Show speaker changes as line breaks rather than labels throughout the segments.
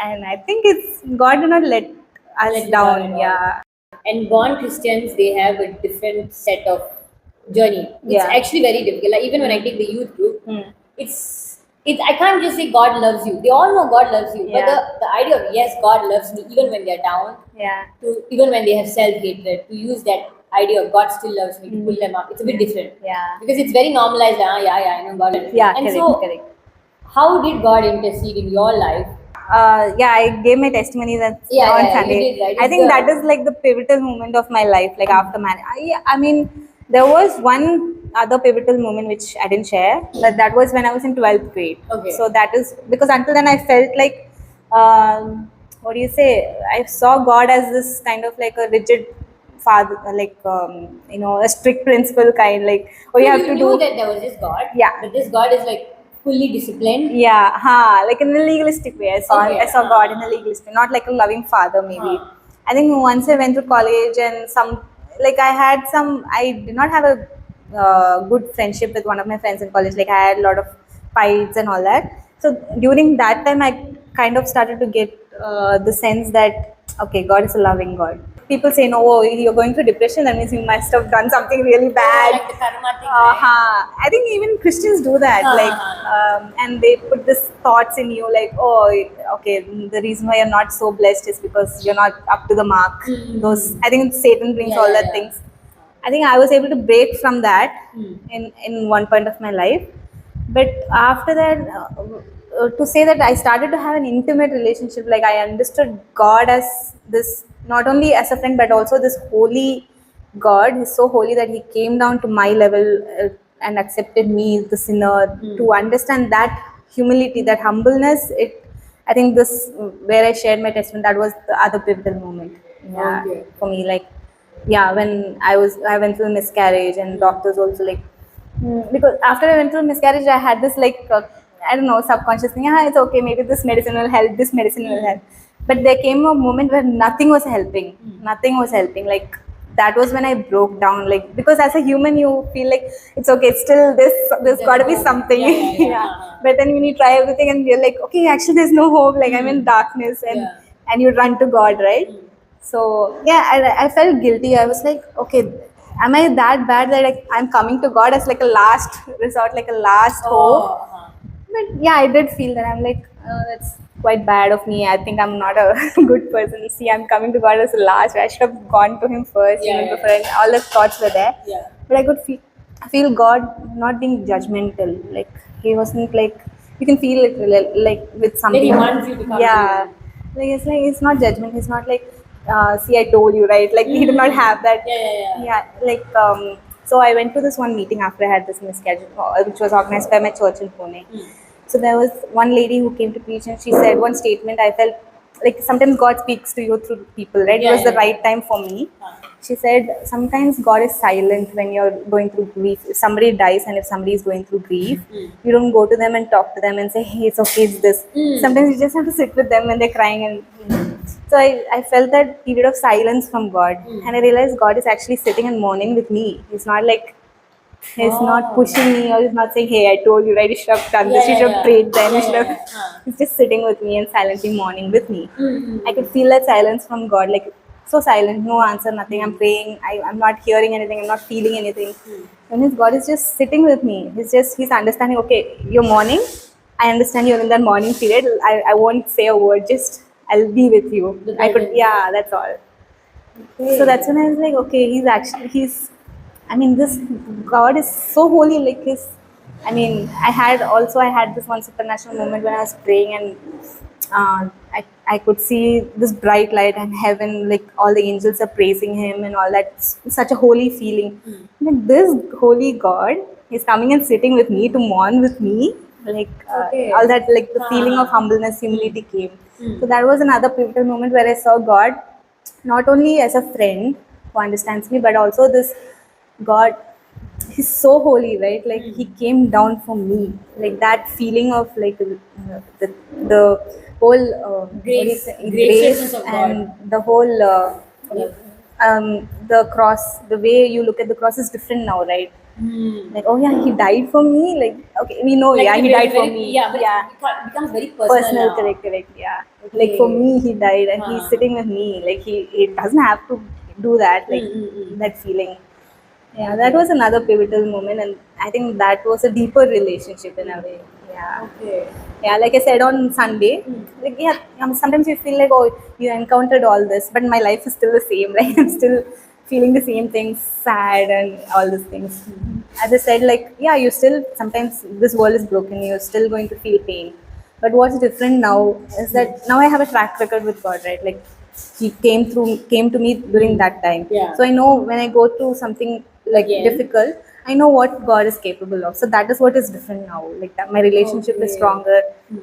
and I think it's God did not let us
Let you
down.
down at all.
Yeah.
And born Christians, they have a different set of journey. It's
Yeah.
actually very difficult. Like even when I take the youth group,
Hmm.
it's I can't just say God loves you. They all know God loves you, but
Yeah.
the idea of yes, God loves me even when they're down,
Yeah.
to even when they have self hatred, to use that idea of God still loves me to pull them up. It's a bit different.
Yeah.
Because it's very normalized. Ah, yeah, I know God loves me.
Yeah,
And
correct,
so,
correct.
how did God intercede in your life?
Yeah, I gave my testimony that
Yeah,
on
yeah, you
Sunday.
did, right?
I
It's
think that
the
is like the pivotal moment of my life, like after marriage. I mean, there was one other pivotal moment which I didn't share, but that was when I was in 12th grade.
Okay.
So that is because until then I felt like, what do you say? I saw God as this kind of like a rigid father, like, a strict principle kind, like, oh, you
So
have
you
to
knew
do.
that there was this God,
Yeah.
but this God is like fully disciplined.
Yeah, like in a legalistic way.
Okay,
I saw God in a legalistic way, not like a loving father, maybe. I think once I went to college and I did not have a good friendship with one of my friends in college. Like, I had a lot of fights and all that. So during that time, I kind of started to get the sense that, okay, God is a loving God. People say, no, oh, you're going through depression, that means you must have done something really bad.
Like the karma thing, right?
I think even Christians do that, like, and they put this thoughts in you, like, oh, okay, the reason why you're not so blessed is because you're not up to the mark. Those, I think Satan brings
Yeah,
all
yeah,
that
yeah.
things. I think I was able to break from that in one point of my life, but after that, to say that I started to have an intimate relationship, like I understood God as this, not only as a friend but also this holy God. He's so holy that he came down to my level and accepted me, the sinner. To understand that humility, that humbleness, I think this, where I shared my testimony, that was the other pivotal moment. Yeah,
Okay.
for me, like, yeah, when I went through miscarriage, and doctors also like, because after I went through miscarriage, I had this like, I don't know, subconscious thing. It's okay. Maybe this medicine will help. This medicine will help. But there came a moment where nothing was helping. Nothing was helping. Like, that was when I broke down. Like, because as a human, you feel like it's okay. It's still this. There's got to be something.
Yeah.
But then when you try everything, and you're like, okay, actually, there's no hope. Like, I'm in darkness, and you run to God, right? So yeah, I felt guilty. I was like, okay, am I that bad that I'm coming to God as like a last resort, like a last hope? But yeah, I did feel that. I'm like, that's quite bad of me. I think I'm not a good person. See, I'm coming to God as a last. I should have gone to Him first, even before. And all the thoughts were there.
Yeah.
But I could feel God not being judgmental. Like, He wasn't like, you can feel it like with some
Like he
people.
wants you to come to
Yeah,
him.
like it's not judgment. It's not like, see, I told you, right? Like, He did not have that.
Yeah.
Like, so I went to this one meeting after I had this miscarriage, which was organized by my church in Pune. So there was one lady who came to preach, and she said one statement. I felt like sometimes God speaks to you through people, right? It was the right time for me. She said sometimes God is silent when you're going through grief. If somebody dies and if somebody is going through grief, you don't go to them and talk to them and say, hey, it's okay, it's this. Sometimes you just have to sit with them when they're crying. And so I felt that period of silence from God. And I realized God is actually sitting and mourning with me. He's not like, he's not pushing me, or he's not saying, hey, I told you, right? You should have done this, you should have prayed then, you should have. He's just sitting with me and silently mourning with me. I could feel that silence from God, like so silent, no answer, nothing. I'm praying, I'm not hearing anything, I'm not feeling anything. And his God is just sitting with me. He's understanding, okay, you're mourning. I understand you're in that mourning period. I won't say a word, just I'll be with you. Yeah, that's all. So that's when I was like, okay, I mean, this God is so holy. Like, I had this one supernatural moment when I was praying, and I could see this bright light and heaven, like all the angels are praising Him and all that. It's such a holy feeling. Like, this holy God is coming and sitting with me to mourn with me. Like, all that, like the feeling of humbleness, humility came. So that was another pivotal moment where I saw God not only as a friend who understands me, but also this God. He's so holy, right? Like, He came down for me. Like, that feeling of like, the whole
Graciousness of God.
and the whole the cross. The way you look at the cross is different now, right? Like, oh yeah, he died for me. Like, okay, we know,
Like
yeah,
it
he
very,
died for
very,
me.
yeah, but
Yeah,
it becomes very personal,
personal,
now.
correct, correct, yeah. Like for
Okay.
me, he died, and he's sitting with me. Like he doesn't have to do that. Like
Mm.
that feeling. Yeah, that
Okay.
was another pivotal moment, and I think that was a deeper relationship in a way. Yeah.
Okay.
Yeah, like I said on Sunday,
Mm.
like yeah, sometimes you feel like, oh, you encountered all this, but my life is still the same. Like I'm still feeling the same things, sad and all these things. As I said, like yeah, you still sometimes this world is broken. You're still going to feel pain, but what's different now is that now I have a track record with God, right? Like He came to me during
Mm.
that time,
Yeah.
so I know when I go through something like
Again.
difficult, I know what God is capable of. So that is what is different now. Like that, my relationship is
Okay.
stronger.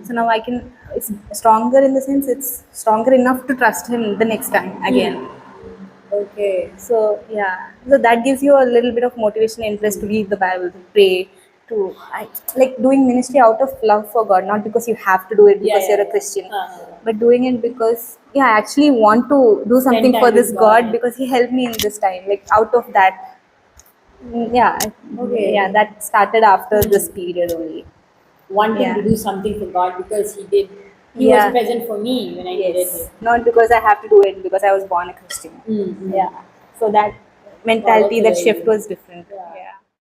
So now I can. It's stronger in the sense it's stronger enough to trust Him the next time again.
Okay.
So yeah, so that gives you a little bit of motivation, interest to read the Bible, to pray, like doing ministry out of love for God, not because you have to do it
Yeah,
because
yeah,
you're a
yeah.
Christian, but doing it because yeah, I actually want to do
Spend
something for
time
this
with
God
God.
because He helped me in this time. Like out of that, yeah, yeah,
Okay.
that started after this period only.
Wanting to
Yeah,
do something for God because He was
yeah,
present for me when I needed Him.
yes, not because I have to do it because I was born a Christian.
Mm-hmm.
Yeah, so that
Wow, that's
mentality,
a
that
very
shift
good.
was different.
Yeah.
Yeah.